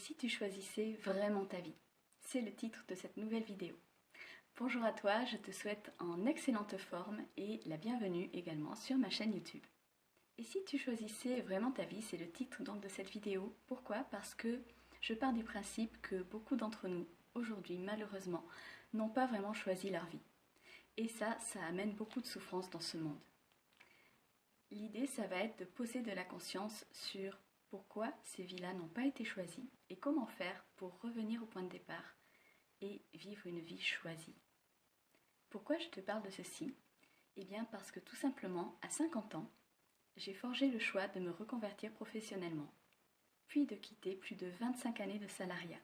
si tu choisissais vraiment ta vie? C'est le titre de cette nouvelle vidéo. Bonjour à toi, je te souhaite en excellente forme et la bienvenue également sur ma chaîne YouTube. Et si tu choisissais vraiment ta vie, c'est le titre donc de cette vidéo. Pourquoi? Parce que je pars du principe que beaucoup d'entre nous, aujourd'hui malheureusement, n'ont pas vraiment choisi leur vie. Et ça amène beaucoup de souffrance dans ce monde. L'idée, ça va être de poser de la conscience sur pourquoi ces vies-là n'ont pas été choisies et comment faire pour revenir au point de départ et vivre une vie choisie. Pourquoi je te parle de ceci? Eh bien parce que tout simplement, à 50 ans, j'ai forgé le choix de me reconvertir professionnellement, puis de quitter plus de 25 années de salariat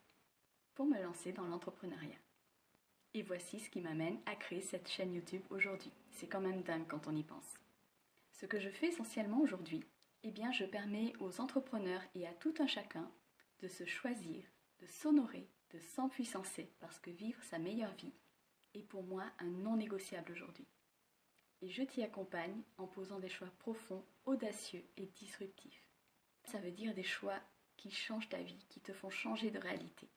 pour me lancer dans l'entrepreneuriat. Et voici ce qui m'amène à créer cette chaîne YouTube aujourd'hui. C'est quand même dingue quand on y pense. Ce que je fais essentiellement aujourd'hui, eh bien je permets aux entrepreneurs et à tout un chacun de se choisir, de s'honorer, de s'empuissancer parce que vivre sa meilleure vie est pour moi un non négociable aujourd'hui. Et je t'y accompagne en posant des choix profonds, audacieux et disruptifs. Ça veut dire des choix qui changent ta vie, qui te font changer de réalité.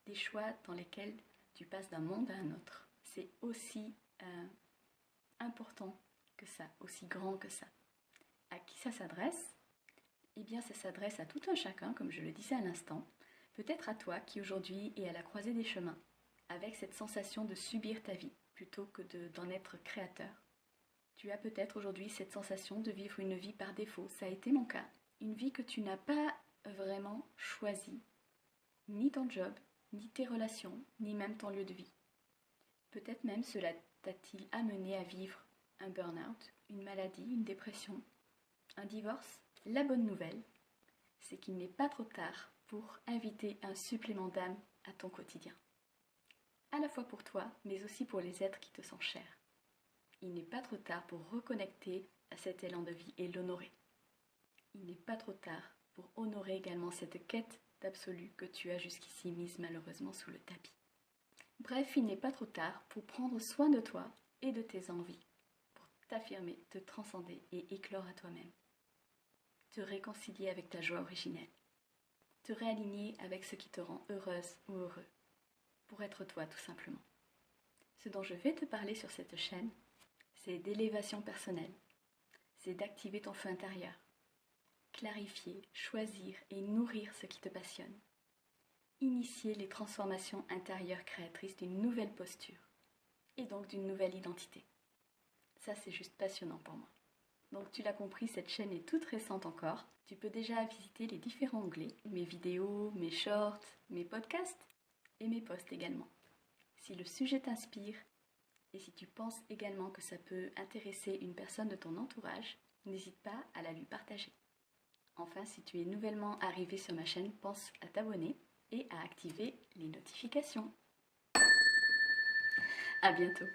Des choix dans lesquels tu passes d'un monde à un autre. C'est aussi important que ça, aussi grand que ça. À qui ça s'adresse? Eh bien, ça s'adresse à tout un chacun, comme je le disais à l'instant. Peut-être à toi qui aujourd'hui est à la croisée des chemins, avec cette sensation de subir ta vie, plutôt que d'en être créateur. Tu as peut-être aujourd'hui cette sensation de vivre une vie par défaut, ça a été mon cas. Une vie que tu n'as pas vraiment choisie, ni ton job, ni tes relations, ni même ton lieu de vie. Peut-être même cela t'a-t-il amené à vivre un burn-out, une maladie, une dépression, un divorce. La bonne nouvelle, c'est qu'il n'est pas trop tard pour inviter un supplément d'âme à ton quotidien. À la fois pour toi, mais aussi pour les êtres qui te sont chers. Il n'est pas trop tard pour reconnecter à cet élan de vie et l'honorer. Il n'est pas trop tard pour honorer également cette quête d'absolu que tu as jusqu'ici mise malheureusement sous le tapis. Bref, il n'est pas trop tard pour prendre soin de toi et de tes envies, pour t'affirmer, te transcender et éclore à toi-même. Te réconcilier avec ta joie originelle. Te réaligner avec ce qui te rend heureuse ou heureux, pour être toi tout simplement. Ce dont je vais te parler sur cette chaîne, c'est d'élévation personnelle, c'est d'activer ton feu intérieur, clarifier, choisir et nourrir ce qui te passionne, initier les transformations intérieures créatrices d'une nouvelle posture et donc d'une nouvelle identité. Ça, c'est juste passionnant pour moi. Donc tu l'as compris, cette chaîne est toute récente encore. Tu peux déjà visiter les différents onglets, mes vidéos, mes shorts, mes podcasts et mes posts également. Si le sujet t'inspire et si tu penses également que ça peut intéresser une personne de ton entourage, n'hésite pas à la lui partager. Enfin, si tu es nouvellement arrivé sur ma chaîne, pense à t'abonner et à activer les notifications. À bientôt.